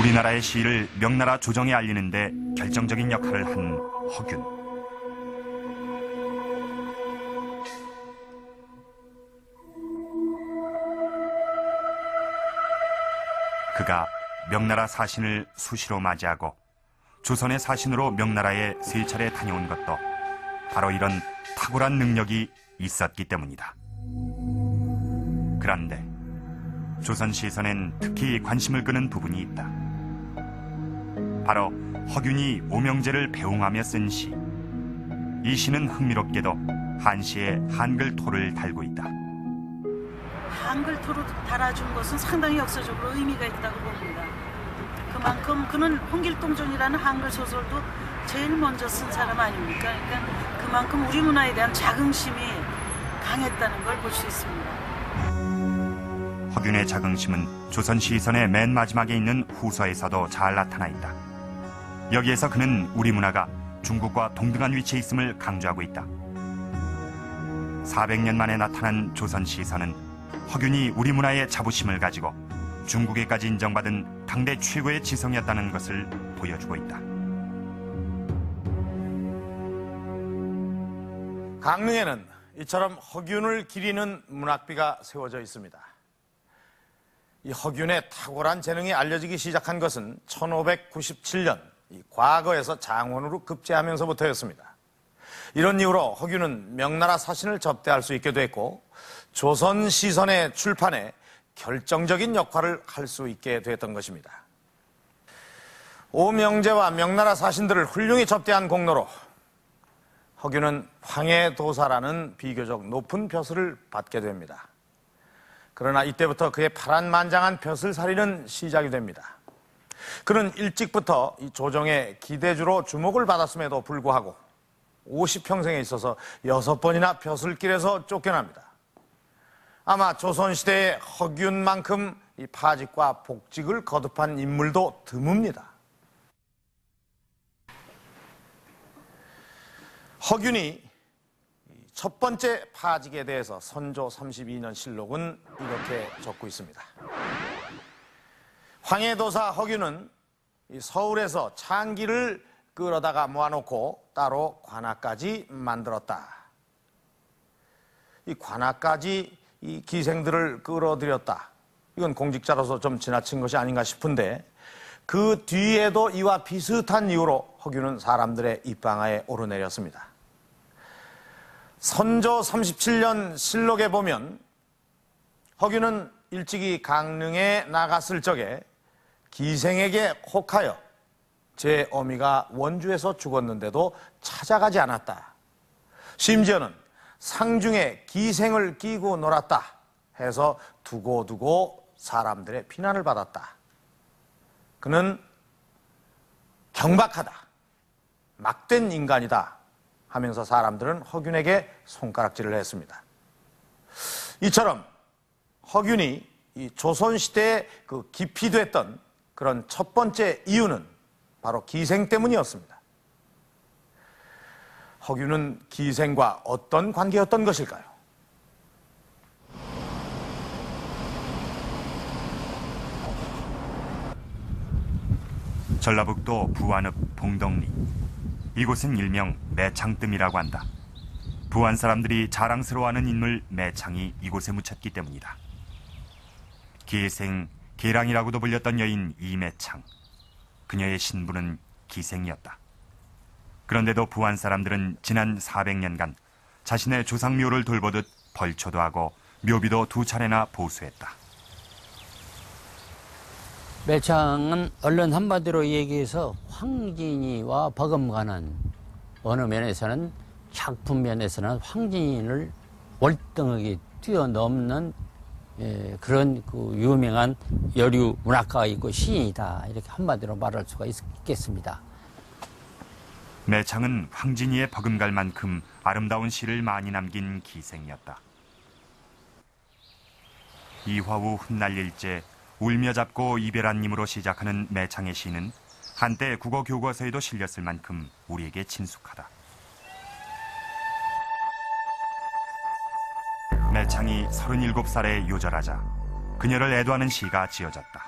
우리나라의 시를 명나라 조정에 알리는 데 결정적인 역할을 한 허균. 그가 명나라 사신을 수시로 맞이하고 조선의 사신으로 명나라에 세 차례 다녀온 것도 바로 이런 탁월한 능력이 있었기 때문이다. 그런데 조선 시선엔 특히 관심을 끄는 부분이 있다. 바로 허균이 오명제를 배웅하며 쓴 시. 이 시는 흥미롭게도 한시에 한글 토를 달고 있다. 한글 토로 달아준 것은 상당히 역사적으로 의미가 있다고 봅니다. 그만큼 그는 홍길동전이라는 한글 소설도 제일 먼저 쓴 사람 아닙니까? 그러니까 그만큼 우리 문화에 대한 자긍심이 강했다는 걸 볼 수 있습니다. 허균의 자긍심은 조선 시선의 맨 마지막에 있는 후서에서도 잘 나타나 있다. 여기에서 그는 우리 문화가 중국과 동등한 위치에 있음을 강조하고 있다. 400년 만에 나타난 조선 시선은 허균이 우리 문화의 자부심을 가지고 중국에까지 인정받은 당대 최고의 지성이었다는 것을 보여주고 있다. 강릉에는 이처럼 허균을 기리는 문학비가 세워져 있습니다. 이 허균의 탁월한 재능이 알려지기 시작한 것은 1597년 과거에서 장원으로 급제하면서부터였습니다. 이런 이유로 허균은 명나라 사신을 접대할 수 있게 됐고 조선 시선의 출판에 결정적인 역할을 할 수 있게 됐던 것입니다. 오명제와 명나라 사신들을 훌륭히 접대한 공로로 허균은 황해도사라는 비교적 높은 벼슬을 받게 됩니다. 그러나 이때부터 그의 파란만장한 벼슬살이는 시작이 됩니다. 그는 일찍부터 이 조정의 기대주로 주목을 받았음에도 불구하고 50평생에 있어서 6번이나 벼슬길에서 쫓겨납니다. 아마 조선시대의 허균만큼 이 파직과 복직을 거듭한 인물도 드뭅니다. 허균이 첫 번째 파직에 대해서 선조 32년 실록은 이렇게 적고 있습니다. 황해도사 허균은 서울에서 창기를 끌어다가 모아놓고 따로 관아까지 만들었다. 이 관아까지 이 기생들을 끌어들였다. 이건 공직자로서 좀 지나친 것이 아닌가 싶은데 그 뒤에도 이와 비슷한 이유로 허균은 사람들의 입방아에 오르내렸습니다. 선조 37년 실록에 보면 허균은 일찍이 강릉에 나갔을 적에 기생에게 혹하여 제 어미가 원주에서 죽었는데도 찾아가지 않았다. 심지어는 상중에 기생을 끼고 놀았다 해서 두고두고 사람들의 비난을 받았다. 그는 경박하다, 막된 인간이다 하면서 사람들은 허균에게 손가락질을 했습니다. 이처럼 허균이 이 조선시대에 그 기피됐던 그런 첫 번째 이유는 바로 기생 때문이었습니다. 허균은 기생과 어떤 관계였던 것일까요? 전라북도 부안읍 봉덕리. 이곳은 일명 매창뜸이라고 한다. 부안 사람들이 자랑스러워하는 인물 매창이 이곳에 묻혔기 때문이다. 기생, 계랑이라고도 불렸던 여인 이매창. 그녀의 신부는 기생이었다. 그런데도 부안 사람들은 지난 400년간 자신의 조상묘를 돌보듯 벌초도 하고 묘비도 2차례나 보수했다. 매창은 언론 한마디로 얘기해서 황진이와 버금가는 어느 면에서는 작품 면에서는 황진이를 월등하게 뛰어넘는 그런 그 유명한 여류 문학가가 있고 시인이다. 이렇게 한마디로 말할 수가 있겠습니다. 매창은 황진이의 버금갈 만큼 아름다운 시를 많이 남긴 기생이었다. 이화우 훗날일제 울며 잡고 이별한 님으로 시작하는 매창의 시는 한때 국어 교과서에도 실렸을 만큼 우리에게 친숙하다. 매창이 37살에 요절하자 그녀를 애도하는 시가 지어졌다.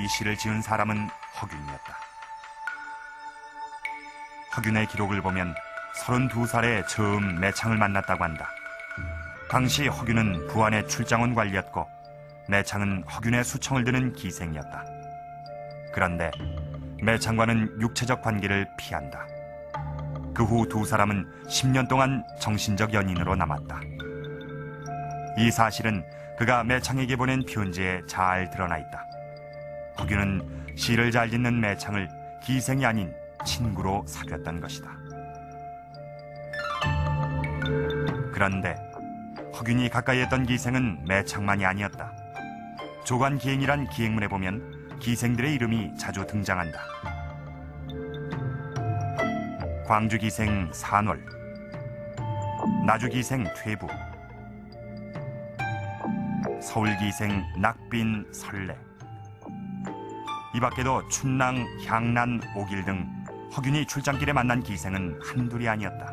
이 시를 지은 사람은 허균이었다. 허균의 기록을 보면 32살에 처음 매창을 만났다고 한다. 당시 허균은 부안의 출장원 관리였고 매창은 허균의 수청을 드는 기생이었다. 그런데 매창과는 육체적 관계를 피한다. 그 후 두 사람은 10년 동안 정신적 연인으로 남았다. 이 사실은 그가 매창에게 보낸 편지에 잘 드러나 있다. 허균은 시를 잘 짓는 매창을 기생이 아닌 친구로 사귀었던 것이다. 그런데 허균이 가까이 했던 기생은 매창만이 아니었다. 조관기행이란 기행문에 보면 기생들의 이름이 자주 등장한다. 광주기생 산월, 나주기생 퇴부, 서울기생 낙빈 설레. 이 밖에도 춘랑, 향난, 오길 등 허균이 출장길에 만난 기생은 한둘이 아니었다.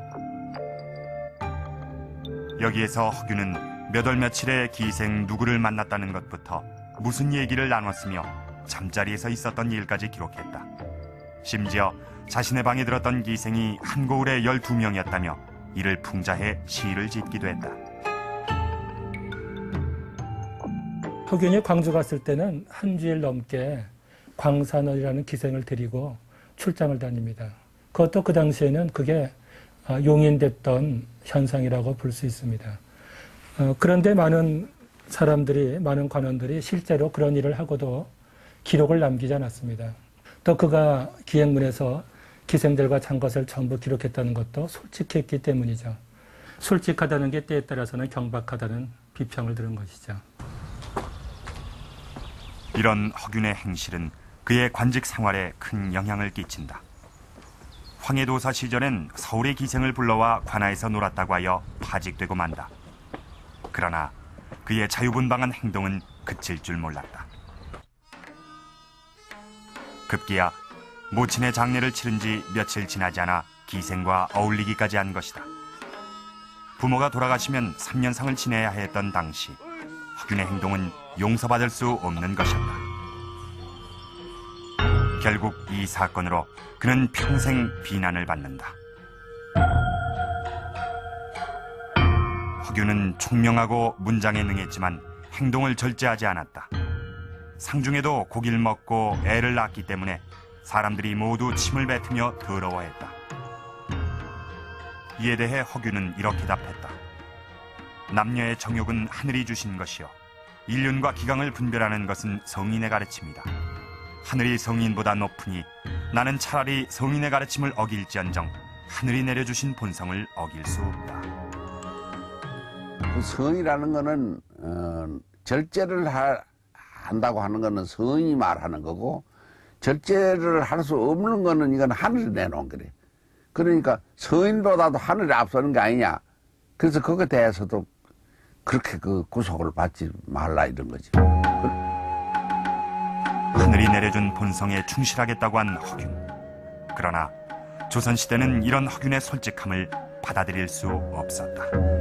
여기에서 허균은 몇 월 며칠에 기생 누구를 만났다는 것부터 무슨 얘기를 나눴으며 잠자리에서 있었던 일까지 기록했다. 심지어 자신의 방에 들었던 기생이 한고을에 12명이었다며 이를 풍자해 시를 짓기도 했다. 허균이 광주 갔을 때는 한 주일 넘게 광산월이라는 기생을 데리고 출장을 다닙니다. 그것도 그 당시에는 그게 용인됐던 현상이라고 볼 수 있습니다. 그런데 많은 사람들이, 많은 관원들이 실제로 그런 일을 하고도 기록을 남기지 않았습니다. 또 그가 기행문에서 기생들과 잔 것을 전부 기록했다는 것도 솔직했기 때문이죠. 솔직하다는 게 때에 따라서는 경박하다는 비평을 들은 것이죠. 이런 허균의 행실은 그의 관직 생활에 큰 영향을 끼친다. 황해도사 시절엔 서울의 기생을 불러와 관아에서 놀았다고 하여 파직되고 만다. 그러나 그의 자유분방한 행동은 그칠 줄 몰랐다. 급기야 모친의 장례를 치른 지 며칠 지나지 않아 기생과 어울리기까지 한 것이다. 부모가 돌아가시면 3년상을 지내야 했던 당시 허균의 행동은 용서받을 수 없는 것이었다. 결국 이 사건으로 그는 평생 비난을 받는다. 허균은 총명하고 문장에 능했지만 행동을 절제하지 않았다. 상중에도 고기를 먹고 애를 낳았기 때문에 사람들이 모두 침을 뱉으며 더러워했다. 이에 대해 허균은 이렇게 답했다. 남녀의 정욕은 하늘이 주신 것이요 인륜과 기강을 분별하는 것은 성인의 가르침이다. 하늘이 성인보다 높으니 나는 차라리 성인의 가르침을 어길지언정 하늘이 내려주신 본성을 어길 수 없다. 성이라는 거는 절제를 한다고 하는 거는 성이 말하는 거고 절제를 할 수 없는 거는 이건 하늘이 내놓은 거래. 그러니까 성인보다도 하늘이 앞서는 게 아니냐. 그래서 그거에 대해서도 그렇게 그 구속을 받지 말라 이런 거지. 하늘이 내려준 본성에 충실하겠다고 한 허균. 그러나 조선시대는 이런 허균의 솔직함을 받아들일 수 없었다.